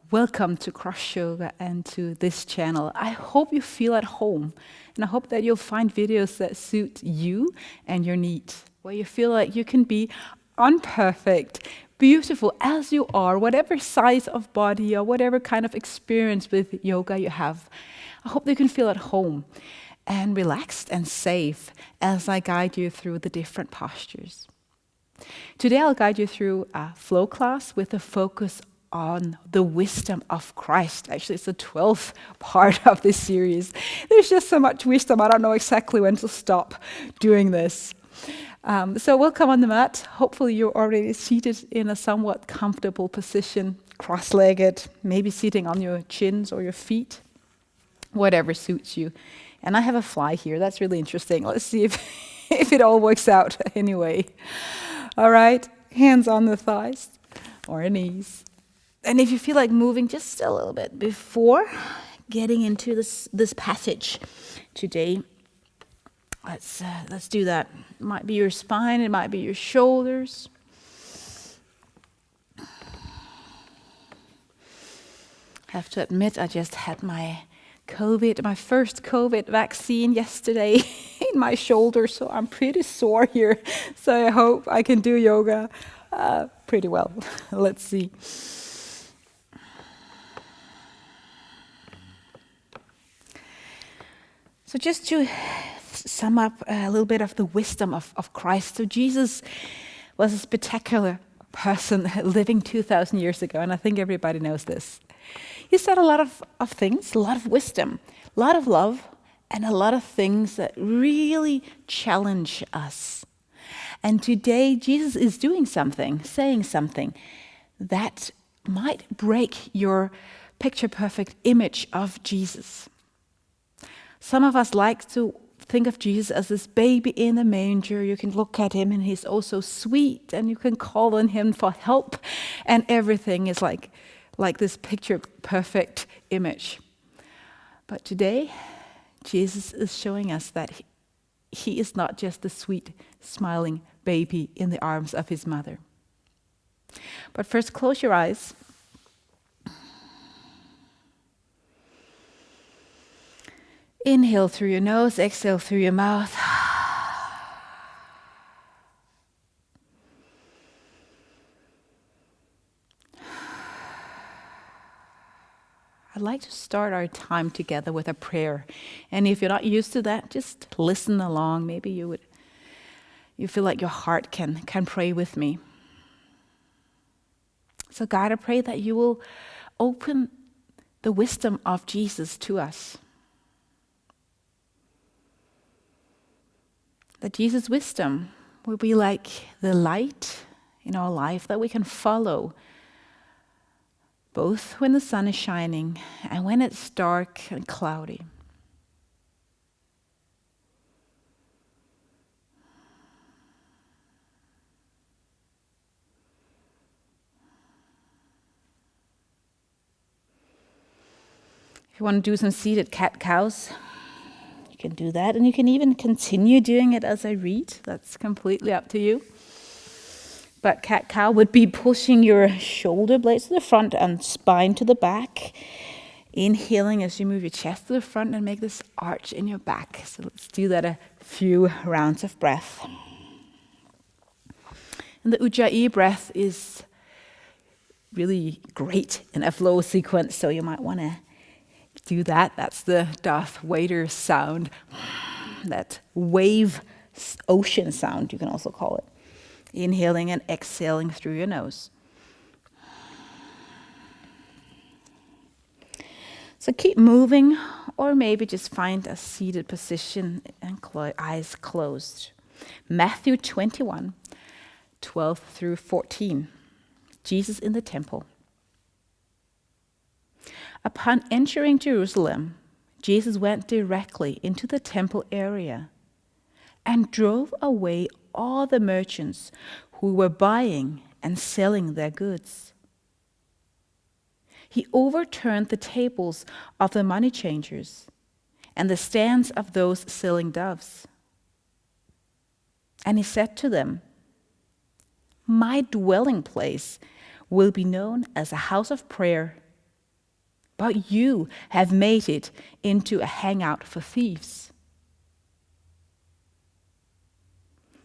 Welcome to CrossYoga and to this channel. I hope you feel at home, and I hope that you'll find videos that suit you and your needs, where you feel like you can be unperfect, beautiful as you are, whatever size of body or whatever kind of experience with yoga you have. I hope you can feel at home and relaxed and safe as I guide you through the different postures. Today I'll guide you through a flow class with a focus on the wisdom of Christ. Actually, it's the 12th part of this series. There's just so much wisdom, I don't know exactly when to stop doing this. So welcome on the mat. Hopefully you're already seated in a somewhat comfortable position, cross-legged, maybe sitting on your chins or your feet, whatever suits you. And I have a fly here. That's really interesting. Let's see if it all works out anyway. All right, hands on the thighs or knees. And if you feel like moving just a little bit before getting into this passage today, let's do that. It might be your spine, it might be your shoulders. I have to admit, I just had my first COVID vaccine yesterday in my shoulder, so I'm pretty sore here. So I hope I can do yoga pretty well. Let's see. So just to sum up a little bit of the wisdom of Christ. So Jesus was a spectacular person living 2,000 years ago, and I think everybody knows this. He said a lot of things, a lot of wisdom, a lot of love, and a lot of things that really challenge us. And today, Jesus is doing something, saying something that might break your picture-perfect image of Jesus. Some of us like to think of Jesus as this baby in the manger. You can look at him and he's oh so sweet, and you can call on him for help, and everything is like this picture-perfect image. But today, Jesus is showing us that he is not just the sweet, smiling baby in the arms of his mother. But first, close your eyes. Inhale through your nose, exhale through your mouth. I'd like to start our time together with a prayer. And if you're not used to that, just listen along. Maybe you feel like your heart can pray with me. So God, I pray that you will open the wisdom of Jesus to us. That Jesus' wisdom will be like the light in our life that we can follow, both when the sun is shining and when it's dark and cloudy. If you want to do some seated cat-cows, you can do that, and you can even continue doing it as I read. That's completely up to you. But cat-cow would be pushing your shoulder blades to the front and spine to the back. Inhaling as you move your chest to the front and make this arch in your back. So let's do that a few rounds of breath. And the Ujjayi breath is really great in a flow sequence, so you might want to do that. That's the Darth Vader sound, that wave ocean sound, you can also call it. Inhaling and exhaling through your nose. So keep moving, or maybe just find a seated position and eyes closed. Matthew 21, 12 through 14. Jesus in the temple. Upon entering Jerusalem, Jesus went directly into the temple area and drove away all the merchants who were buying and selling their goods. He overturned the tables of the money changers and the stands of those selling doves. And he said to them, "My dwelling place will be known as a house of prayer, but you have made it into a hangout for thieves."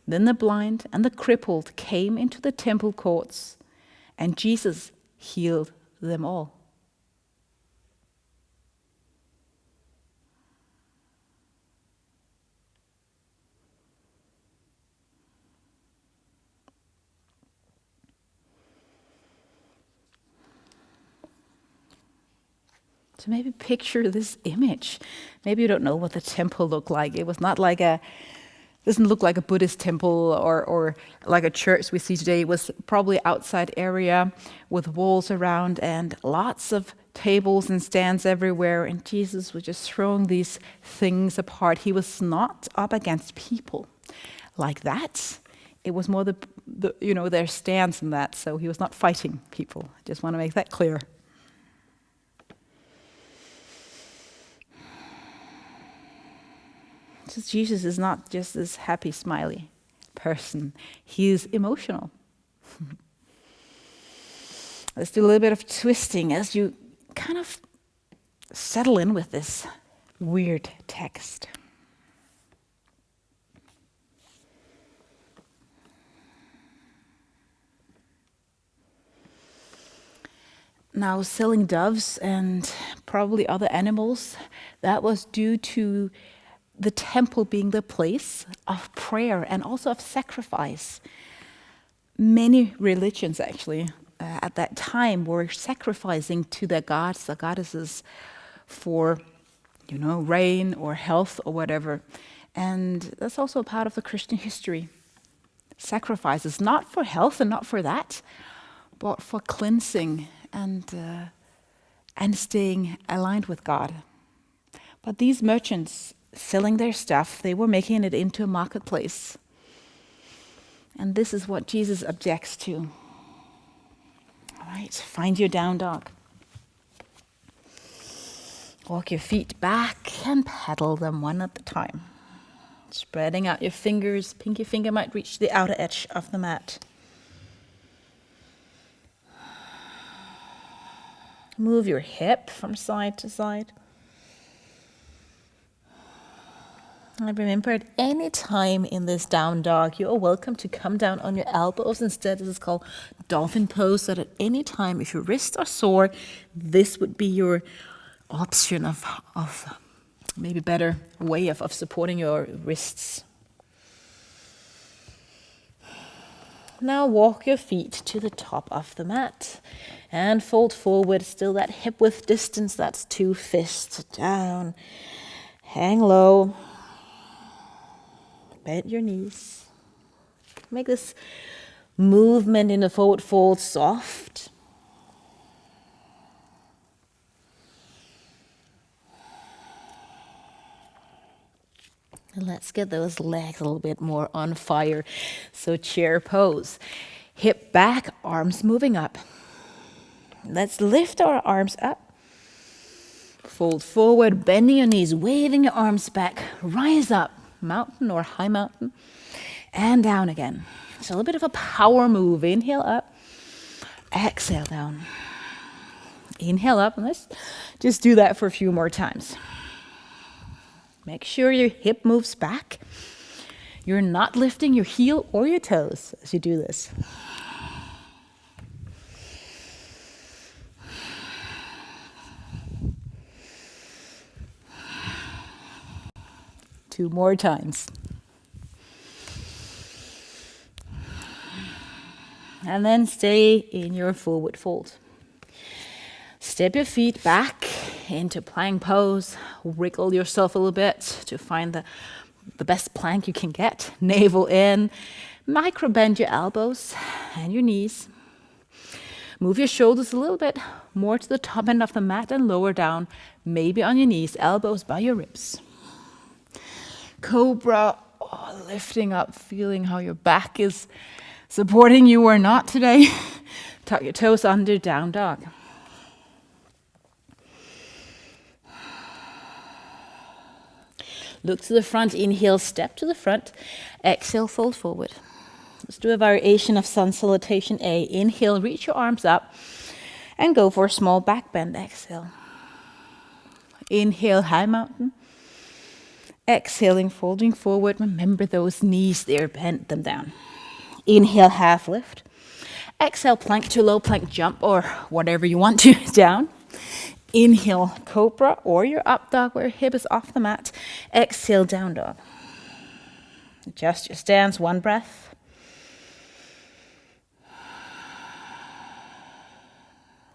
Then the blind and the crippled came into the temple courts, and Jesus healed them all. So maybe picture this image. Maybe you don't know what the temple looked like. It was not like doesn't look like a Buddhist temple or like a church we see today. It was probably outside area with walls around and lots of tables and stands everywhere. And Jesus was just throwing these things apart. He was not up against people like that. It was more the their stance in that. So he was not fighting people. I just want to make that clear. So Jesus is not just this happy, smiley person. He is emotional. Let's do a little bit of twisting as you kind of settle in with this weird text. Now, selling doves and probably other animals, that was due to the temple being the place of prayer and also of sacrifice. Many religions actually at that time were sacrificing to their gods, the goddesses, for rain or health or whatever. And that's also a part of the Christian history. Sacrifices, not for health and not for that, but for cleansing and staying aligned with God. But these merchants selling their stuff, they were making it into a marketplace. And this is what Jesus objects to. All right, find your down dog. Walk your feet back and pedal them one at a time. Spreading out your fingers, pinky finger might reach the outer edge of the mat. Move your hip from side to side. And remember, at any time in this down dog, you are welcome to come down on your elbows instead. This is called dolphin pose. That at any time, if your wrists are sore, this would be your option of maybe better way of supporting your wrists. Now walk your feet to the top of the mat and fold forward. Still that hip width distance, that's 2 fists down. Hang low. Bend your knees. Make this movement in the forward fold soft. And let's get those legs a little bit more on fire. So chair pose. Hip back, arms moving up. Let's lift our arms up. Fold forward, bending your knees, waving your arms back. Rise up, mountain or high mountain. And down again. So a little bit of a power move. Inhale up. Exhale down. Inhale up. And let's just do that for a few more times. Make sure your hip moves back. You're not lifting your heel or your toes as you do this. Two more times. And then stay in your forward fold. Step your feet back into plank pose. Wriggle yourself a little bit to find the best plank you can get. Navel in. Micro bend your elbows and your knees. Move your shoulders a little bit more to the top end of the mat and lower down. Maybe on your knees, elbows by your ribs. Cobra, lifting up, feeling how your back is supporting you or not today. Tuck your toes under, down dog. Look to the front, inhale, step to the front. Exhale, fold forward. Let's do a variation of sun salutation A. Inhale, reach your arms up and go for a small back bend. Exhale. Inhale, high mountain. Exhaling, folding forward. Remember those knees there, bend them down. Inhale, half lift. Exhale, plank to low plank jump or whatever you want to, down. Inhale, cobra or your up dog where your hip is off the mat. Exhale, down dog. Adjust your stance, one breath.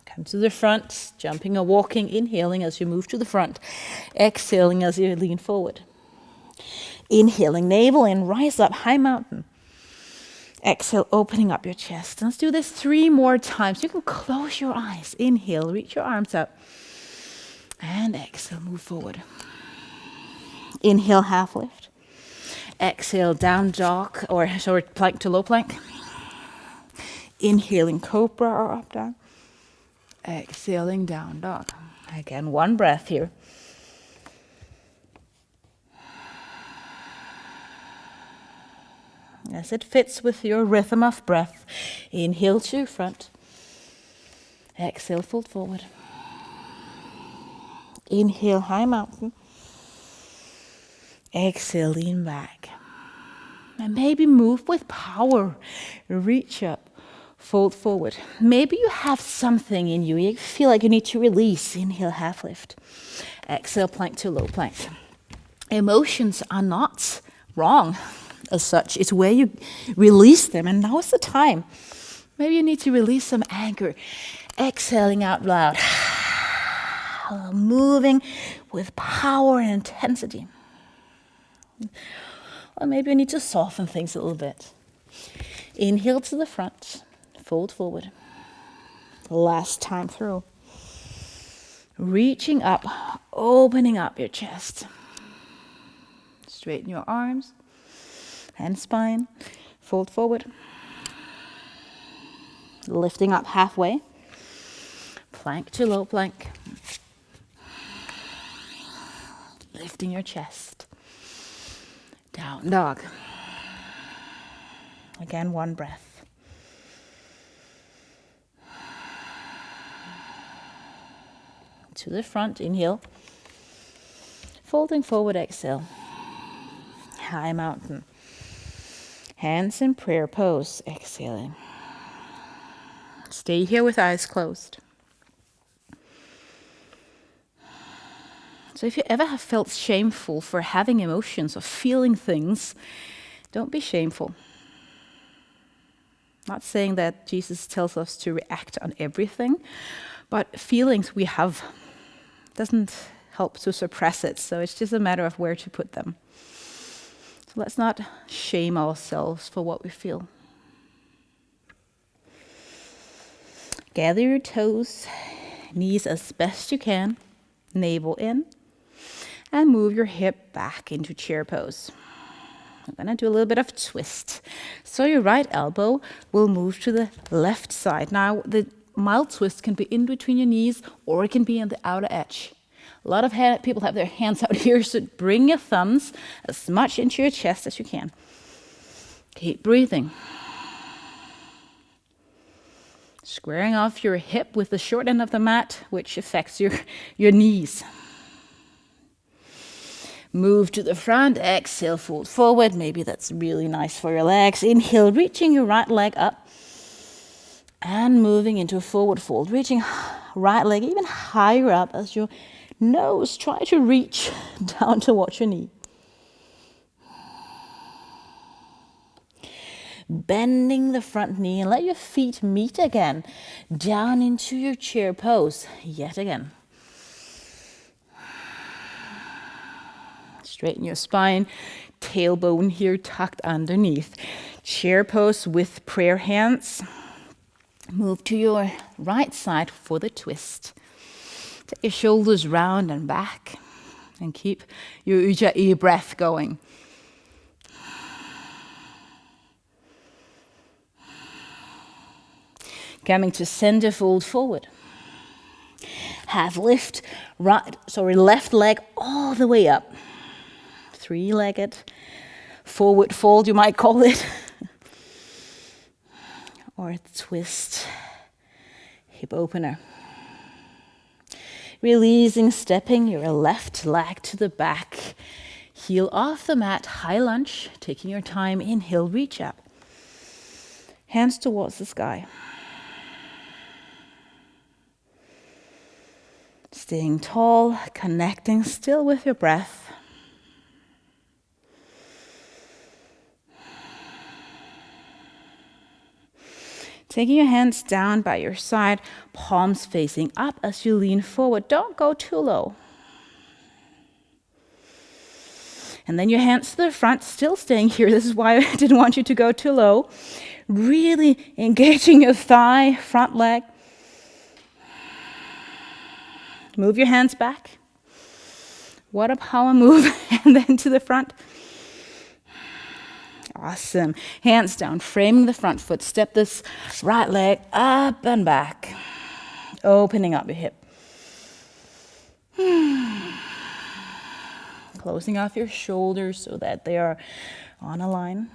Come to the front, jumping or walking, inhaling as you move to the front. Exhaling as you lean forward. Inhaling, navel in, rise up, high mountain. Exhale, opening up your chest. Let's do this 3 more times. You can close your eyes. Inhale, reach your arms up. And exhale, move forward. Inhale, half lift. Exhale, down dog, or plank to low plank. Inhaling, cobra or up dog. Exhaling, down dog. Again, one breath here. As it fits with your rhythm of breath. Inhale to front. Exhale, fold forward. Inhale, high mountain. Exhale, lean back. And maybe move with power. Reach up, fold forward. Maybe you have something in you. You feel like you need to release. Inhale, half lift. Exhale, plank to low plank. Emotions are not wrong as such. It's where you release them, and now is the time. Maybe you need to release some anger. Exhaling out loud. Moving with power and intensity. Or maybe you need to soften things a little bit. Inhale to the front, fold forward. Last time through. Reaching up, opening up your chest. Straighten your arms and spine. Fold forward. Lifting up halfway. Plank to low plank. Lifting your chest. Down dog. Again, one breath. To the front, inhale. Folding forward, exhale. High mountain. Hands in prayer pose, exhaling. Stay here with eyes closed. So if you ever have felt shameful for having emotions or feeling things, don't be shameful. Not saying that Jesus tells us to react on everything, but feelings we have doesn't help to suppress it. So it's just a matter of where to put them. So let's not shame ourselves for what we feel. Gather your toes, knees as best you can, navel in, and move your hip back into chair pose. I'm going to do a little bit of twist. So your right elbow will move to the left side. Now, the mild twist can be in between your knees or it can be on the outer edge. A lot of people have their hands out here, so bring your thumbs as much into your chest as you can. Keep breathing. Squaring off your hip with the short end of the mat, which affects your knees. Move to the front, exhale, fold forward. Maybe that's really nice for your legs. Inhale, reaching your right leg up. And moving into a forward fold. Reaching right leg even higher up as your nose try to reach down towards your knee. Bending the front knee and let your feet meet again. Down into your chair pose yet again. Straighten your spine, tailbone here tucked underneath. Chair pose with prayer hands. Move to your right side for the twist. Take your shoulders round and back. And keep your Ujjayi breath going. Coming to center, fold forward. Half lift, left leg all the way up. 3-legged forward fold, you might call it. Or a twist, hip opener. Releasing, stepping your left leg to the back. Heel off the mat, high lunge, taking your time. Inhale, reach up. Hands towards the sky. Staying tall, connecting still with your breath. Taking your hands down by your side, palms facing up as you lean forward. Don't go too low. And then your hands to the front, still staying here. This is why I didn't want you to go too low. Really engaging your thigh, front leg. Move your hands back. What a power move. And then to the front. Awesome. Hands down, framing the front foot. Step this right leg up and back. Opening up your hip. Closing off your shoulders so that they are on a line.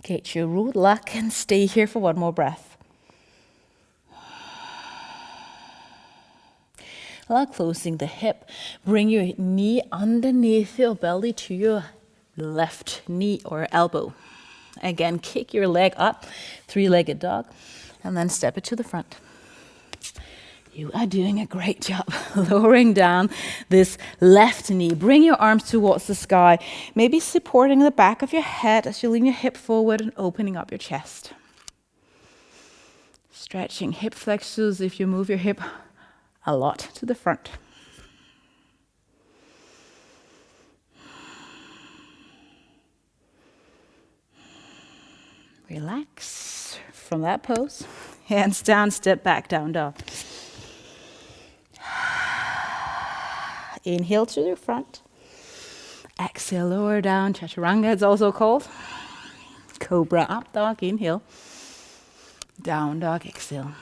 Get your root lock and stay here for one more breath. While closing the hip, bring your knee underneath your belly to your left knee or elbow. Again, kick your leg up, three-legged dog, and then step it to the front. You are doing a great job lowering down this left knee. Bring your arms towards the sky, maybe supporting the back of your head as you lean your hip forward and opening up your chest. Stretching hip flexors if you move your hip a lot to the front. Relax from that pose. Hands down, step back, down dog. Inhale to the front. Exhale, lower down. Chaturanga, it's also called. Cobra, up dog, inhale. Down dog, exhale.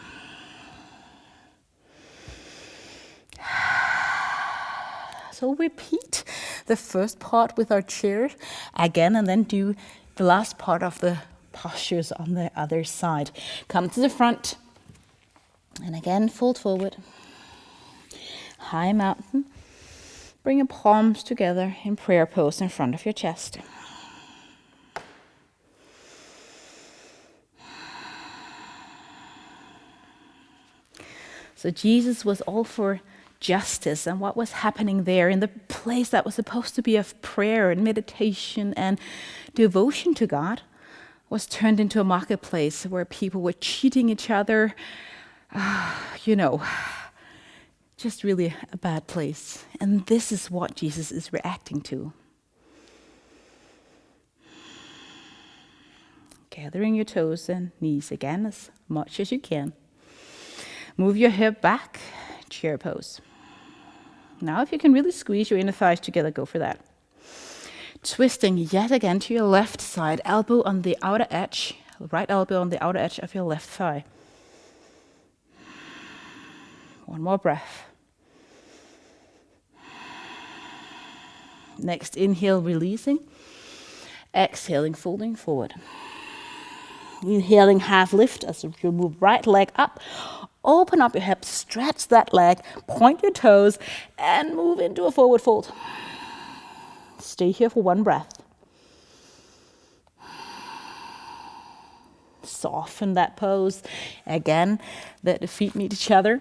So repeat the first part with our chair again, and then do the last part of the postures on the other side. Come to the front, and again, fold forward. High mountain. Bring your palms together in prayer pose in front of your chest. So Jesus was all for justice, and what was happening there in the place that was supposed to be of prayer and meditation and devotion to God was turned into a marketplace where people were cheating each other. Just really a bad place. And this is what Jesus is reacting to. Gathering your toes and knees again as much as you can. Move your hip back, chair pose. Now if you can really squeeze your inner thighs together, go for that. Twisting yet again to your left side, elbow on the outer edge, right elbow on the outer edge of your left thigh. One more breath. Next, inhale, releasing. Exhaling, folding forward. Inhaling, half lift as you move right leg up. Open up your hips, stretch that leg, point your toes, and move into a forward fold. Stay here for one breath. Soften that pose. Again, let the feet meet each other.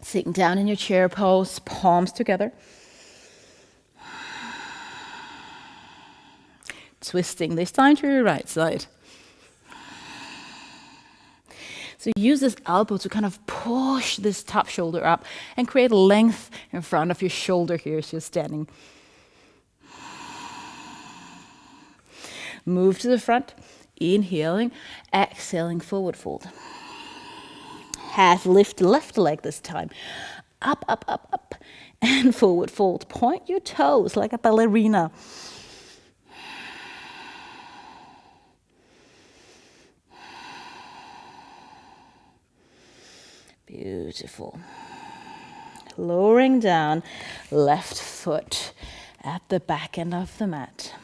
Sitting down in your chair pose, palms together. Twisting this time to your right side. So use this elbow to kind of push this top shoulder up and create length in front of your shoulder here as you're standing. Move to the front, inhaling, exhaling, forward fold. Half lift left leg this time. Up, up, up, up, and forward fold. Point your toes like a ballerina. Beautiful. Lowering down, left foot at the back end of the mat.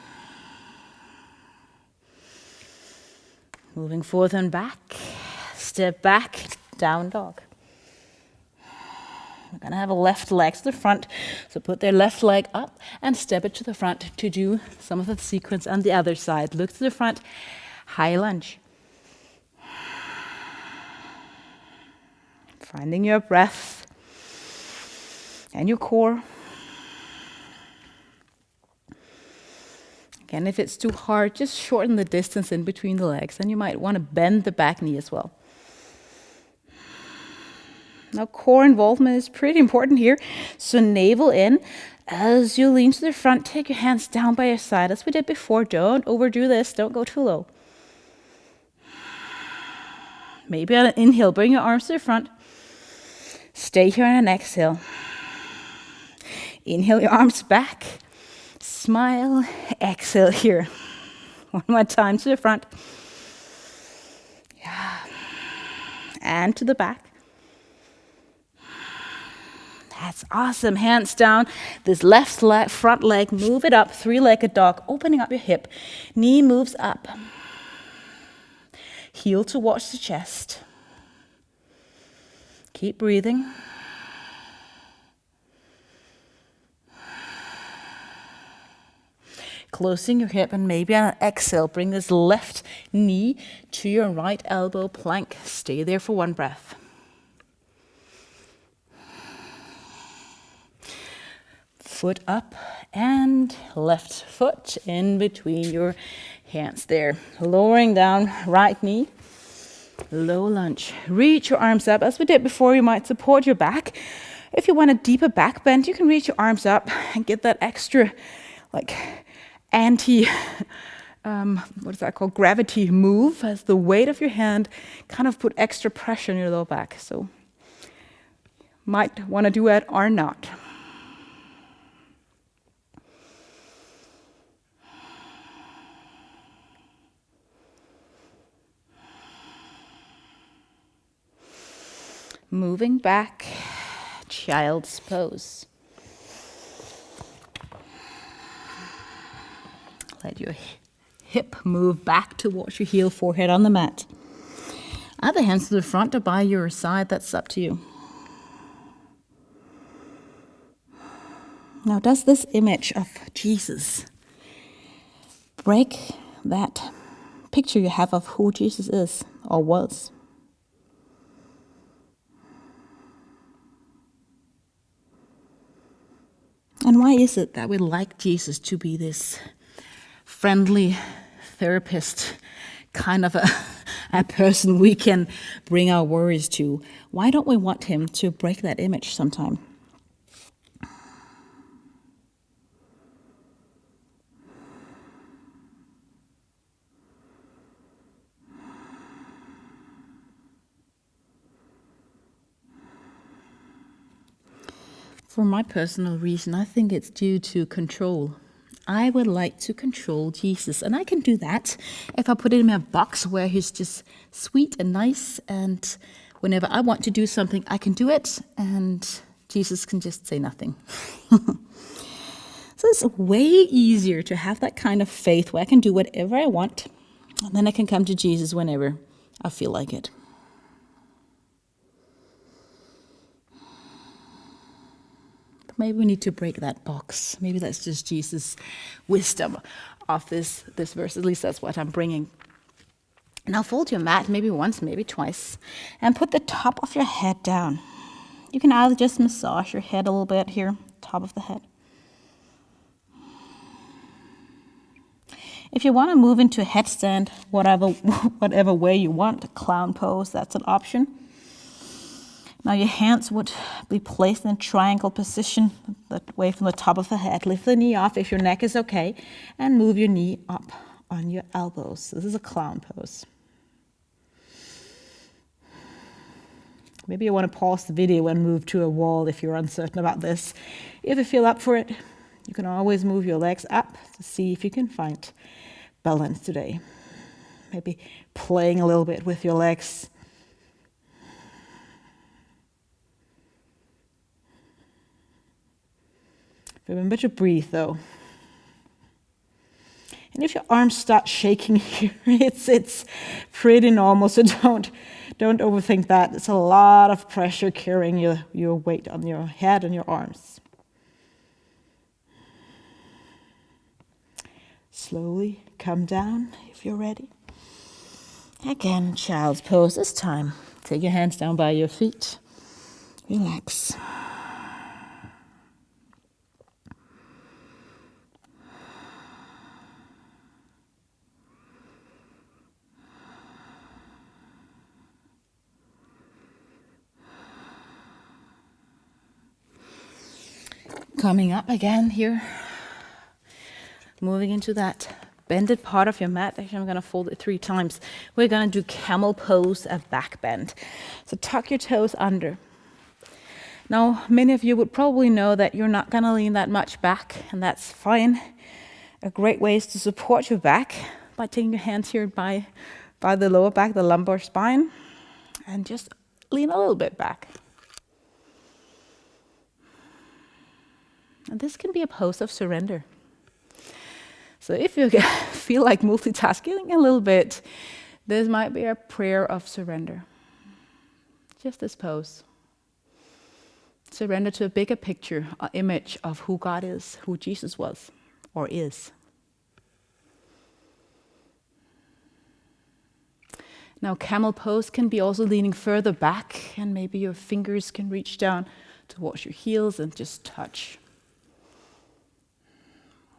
Moving forward and back. Step back, down dog. We're going to have a left leg to the front, so put their left leg up and step it to the front to do some of the sequence on the other side. Look to the front, high lunge. Finding your breath and your core. Again, if it's too hard, just shorten the distance in between the legs, and you might want to bend the back knee as well. Now, core involvement is pretty important here. So navel in. As you lean to the front, take your hands down by your side, as we did before. Don't overdo this. Don't go too low. Maybe on an inhale, bring your arms to the front. Stay here on an exhale. Inhale your arms back. Smile. Exhale here. One more time to the front. Yeah. And to the back. That's awesome. Hands down. This left leg, front leg, move it up. Three-legged dog, opening up your hip. Knee moves up. Heel towards the chest. Keep breathing. Closing your hip, and maybe on an exhale, bring this left knee to your right elbow, plank. Stay there for one breath. Foot up and left foot in between your hands there. Lowering down, right knee, low lunge. Reach your arms up. As we did before, you might support your back. If you want a deeper back bend, you can reach your arms up and get that extra, like, what is that called? Gravity move, as the weight of your hand kind of put extra pressure on your lower back. So, might want to do it or not. Moving back, child's pose. Let your hip move back towards your heel, forehead on the mat. Other hands to the front or by your side, that's up to you. Now, does this image of Jesus break that picture you have of who Jesus is or was? And why is it that we like Jesus to be this friendly therapist, kind of a person we can bring our worries to? Why don't we want him to break that image sometime? For my personal reason, I think it's due to control. I would like to control Jesus, and I can do that if I put him in a box where he's just sweet and nice, and whenever I want to do something, I can do it, and Jesus can just say nothing. So it's way easier to have that kind of faith where I can do whatever I want, and then I can come to Jesus whenever I feel like it. Maybe we need to break that box. Maybe that's just Jesus' wisdom of this verse. At least that's what I'm bringing. Now fold your mat maybe once, maybe twice, and put the top of your head down. You can either just massage your head a little bit here, top of the head. If you want to move into a headstand, whatever way you want, a clown pose, that's an option. Now your hands would be placed in a triangle position, that way from the top of the head. Lift the knee off if your neck is okay, and move your knee up on your elbows. This is a clown pose. Maybe you want to pause the video and move to a wall if you're uncertain about this. If you feel up for it, you can always move your legs up to see if you can find balance today. Maybe playing a little bit with your legs. Remember to breathe, though. And if your arms start shaking here, it's pretty normal, so don't don't overthink that. It's a lot of pressure carrying your weight on your head and your arms. Slowly come down if you're ready. Again, child's pose this time. Take your hands down by your feet. Relax. Coming up again here. Moving into that bended part of your mat. Actually, I'm going to fold it 3 times. We're going to do camel pose, a back bend. So tuck your toes under. Now, many of you would probably know that you're not going to lean that much back, and that's fine. A great way is to support your back by taking your hands here by the lower back, the lumbar spine, and just lean a little bit back. And this can be a pose of surrender. So if you feel like multitasking a little bit, this might be a prayer of surrender. Just this pose. Surrender to a bigger picture, an image of who God is, who Jesus was or is. Now, camel pose can be also leaning further back, and maybe your fingers can reach down towards your heels and just touch.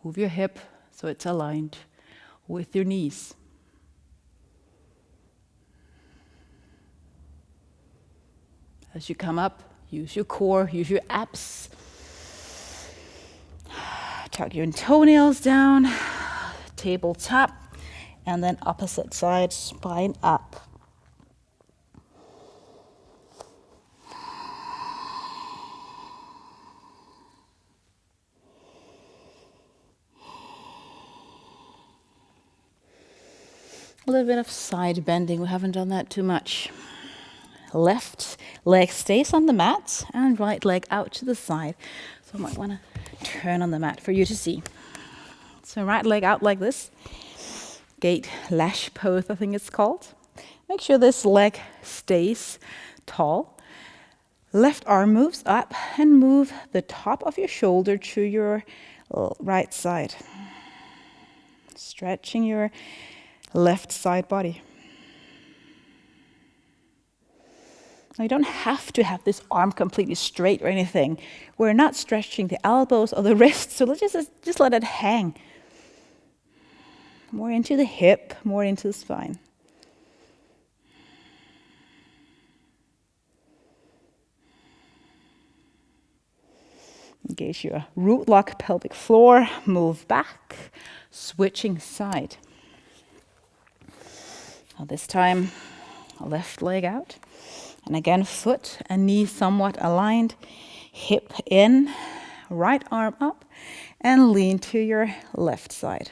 Move your hip so it's aligned with your knees. As you come up, use your core, use your abs. Tuck your toenails down, tabletop, and then opposite side, spine up. A little bit of side bending. We haven't done that too much. Left leg stays on the mat and right leg out to the side. So I might want to turn on the mat for you to see. So right leg out like this. Gate lash pose, I think it's called. Make sure this leg stays tall. Left arm moves up and move the top of your shoulder to your right side. Stretching your left side body. Now you don't have to have this arm completely straight or anything. We're not stretching the elbows or the wrists, so let's just let it hang. More into the hip, more into the spine. Engage your root lock pelvic floor, move back, switching side. Now this time, left leg out. And again, foot and knee somewhat aligned. Hip in, right arm up, and lean to your left side.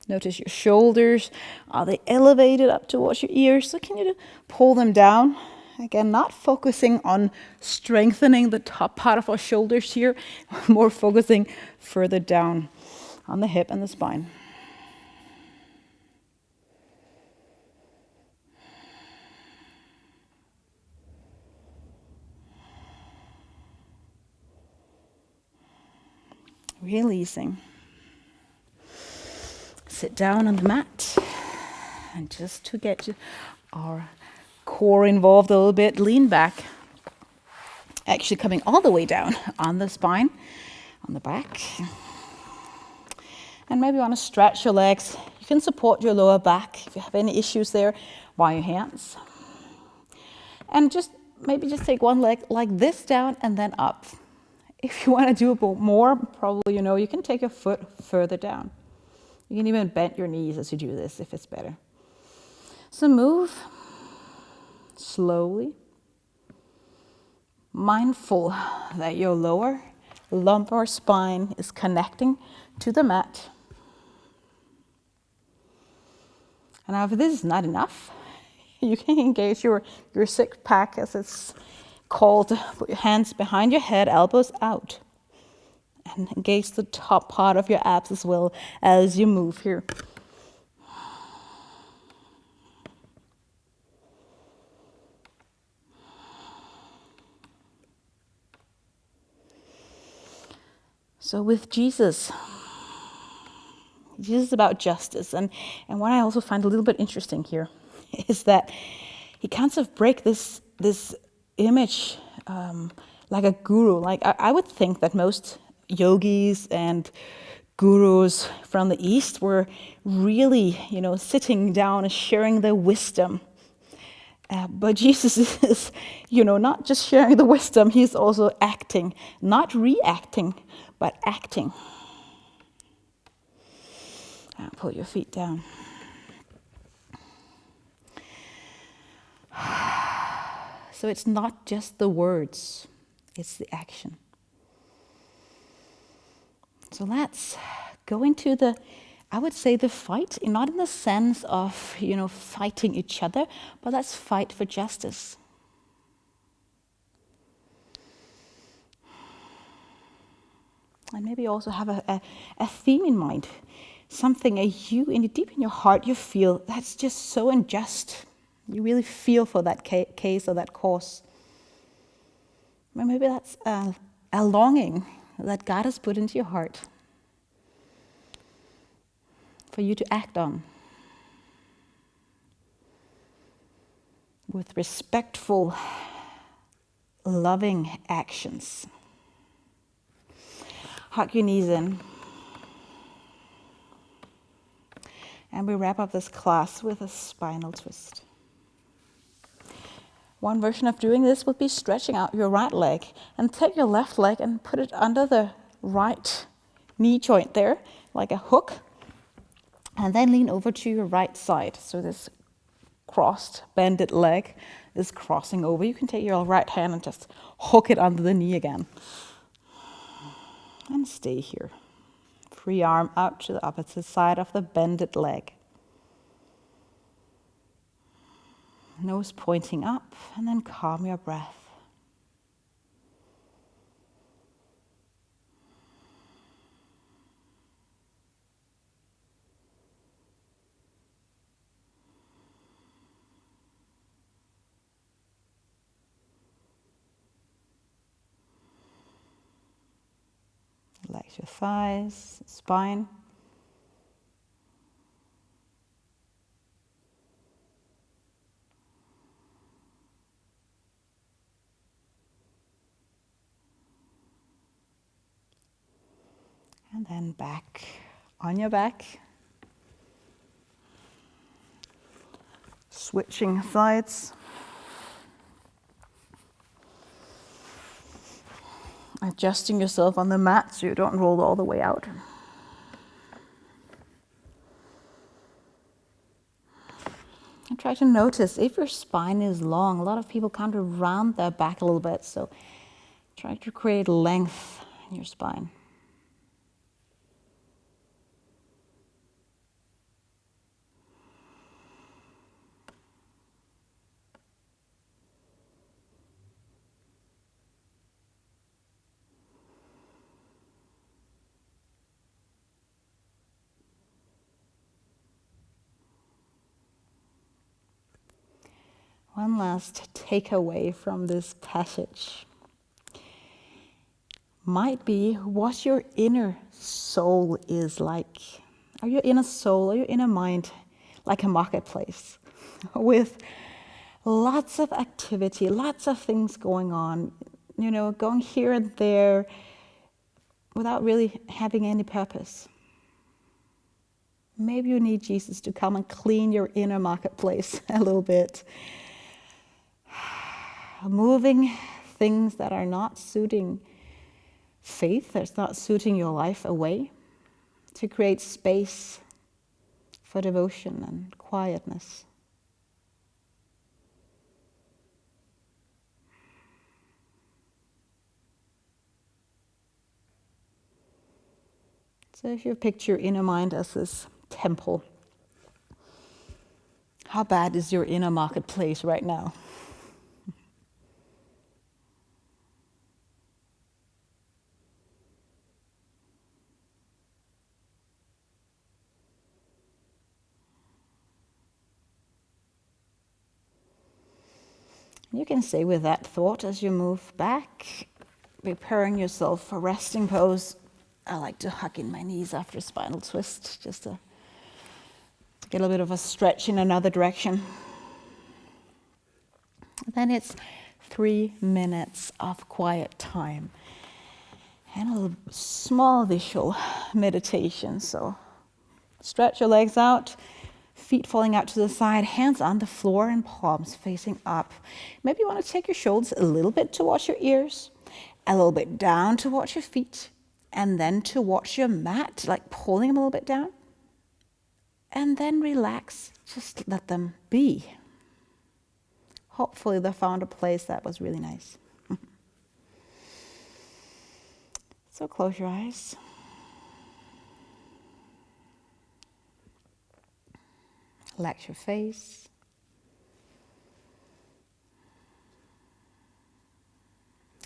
Notice your shoulders. Are they elevated up towards your ears? So can you pull them down? Again, not focusing on strengthening the top part of our shoulders here, more focusing further down on the hip and the spine. Releasing. Sit down on the mat, and just to get our core involved a little bit, lean back. Actually coming all the way down on the spine, on the back. And maybe you want to stretch your legs. You can support your lower back if you have any issues there by your hands. And maybe just take one leg like this down and then up. If you want to do a bit more, probably you can take your foot further down. You can even bend your knees as you do this if it's better. So move slowly, mindful that your lower lumbar spine is connecting to the mat. And now if this is not enough, you can engage your six pack, as it's called. Put your hands behind your head, elbows out. And engage the top part of your abs as well as you move here. So with Jesus is about justice. And what I also find a little bit interesting here is that he kind of break this image like a guru. Like I would think that most yogis and gurus from the East were really, sitting down and sharing their wisdom. But Jesus is, not just sharing the wisdom, he's also acting, not reacting, but acting. Pull your feet down. So it's not just the words, it's the action. So let's go into I would say the fight, not in the sense of, fighting each other, but let's fight for justice. And maybe also have a theme in mind, something deep in your heart you feel that's just so unjust. You really feel for that case or that cause. Or maybe that's a longing that God has put into your heart for you to act on with respectful, loving actions. Hug your knees in. And we wrap up this class with a spinal twist. One version of doing this would be stretching out your right leg and take your left leg and put it under the right knee joint there, like a hook. And then lean over to your right side. So this crossed, bended leg is crossing over. You can take your right hand and just hook it under the knee again. And stay here. Free arm out to the opposite side of the bended leg. Nose pointing up, and then calm your breath. Relax your thighs, spine. And then back on your back. Switching sides. Adjusting yourself on the mat so you don't roll all the way out. And try to notice if your spine is long. A lot of people kind of round their back a little bit, so try to create length in your spine. One last takeaway from this passage might be what your inner soul is like. Are your inner soul, or your inner mind like a marketplace with lots of activity, lots of things going on, going here and there without really having any purpose? Maybe you need Jesus to come and clean your inner marketplace a little bit. Moving things that are not suiting faith, that's not suiting your life away, to create space for devotion and quietness. So if you picture your inner mind as this temple, how bad is your inner marketplace right now? You can stay with that thought as you move back, preparing yourself for resting pose I like to hug in my knees after a spinal twist, just to get a little bit of a stretch in another direction. Then it's 3 minutes of quiet time and a little small visual meditation. So stretch your legs out, feet falling out to the side, hands on the floor and palms facing up. Maybe you want to take your shoulders a little bit towards your ears, a little bit down towards your feet, and then towards your mat, like pulling them a little bit down. And then relax, just let them be. Hopefully they found a place that was really nice. So close your eyes. Relax your face.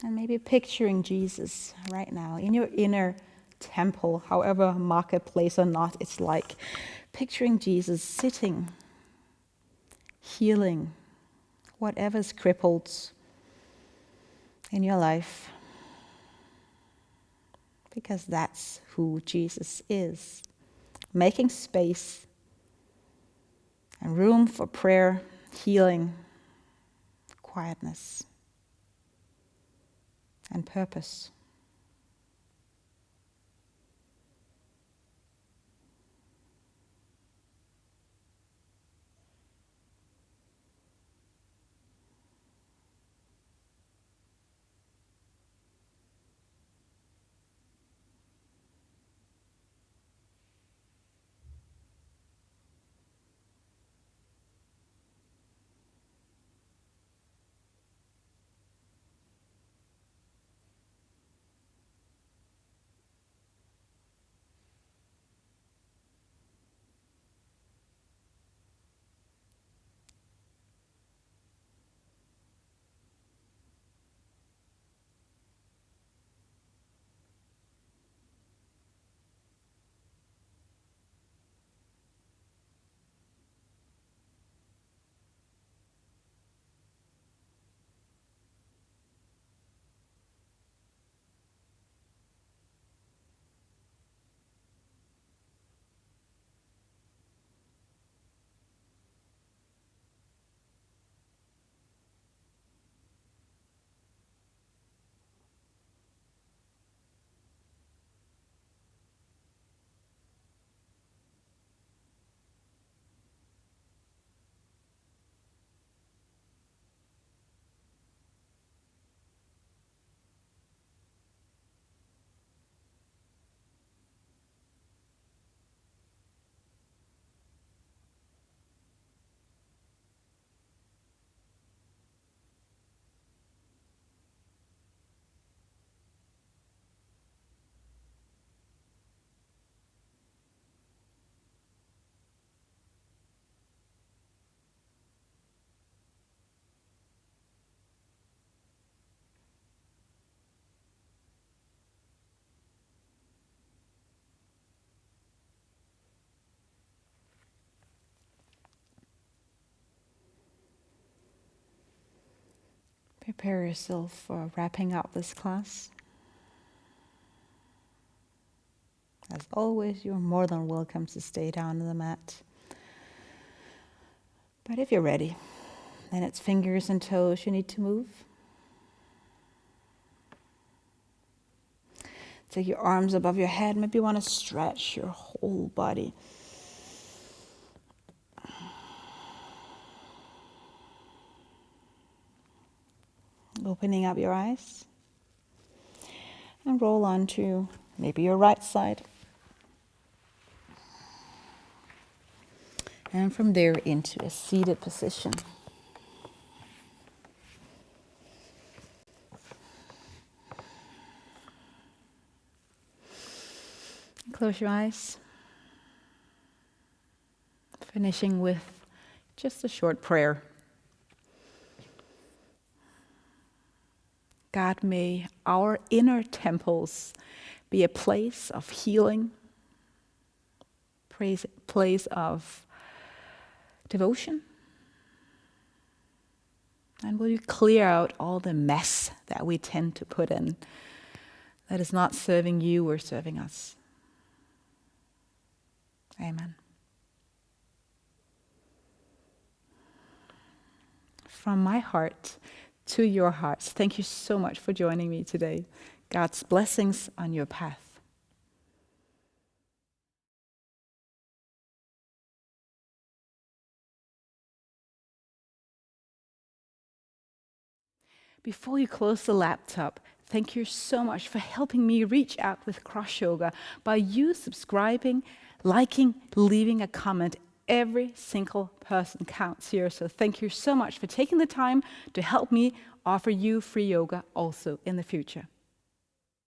And maybe picturing Jesus right now in your inner temple, however marketplace or not it's like. Picturing Jesus sitting, healing whatever's crippled in your life. Because that's who Jesus is. Making space and room for prayer, healing, quietness, and purpose. Prepare yourself for wrapping up this class. As always, you're more than welcome to stay down on the mat. But if you're ready, then it's fingers and toes you need to move. Take your arms above your head. Maybe you want to stretch your whole body. Opening up your eyes. And roll onto maybe your right side. And from there into a seated position. Close your eyes. Finishing with just a short prayer. God, may our inner temples be a place of healing, place of devotion. And will you clear out all the mess that we tend to put in that is not serving you or serving us. Amen. From my heart to your hearts, thank you so much for joining me today. God's blessings on your path. Before you close the laptop, thank you so much for helping me reach out with CrossYoga by you subscribing, liking, leaving a comment. Every single person counts here. So thank you so much for taking the time to help me offer you free yoga also in the future.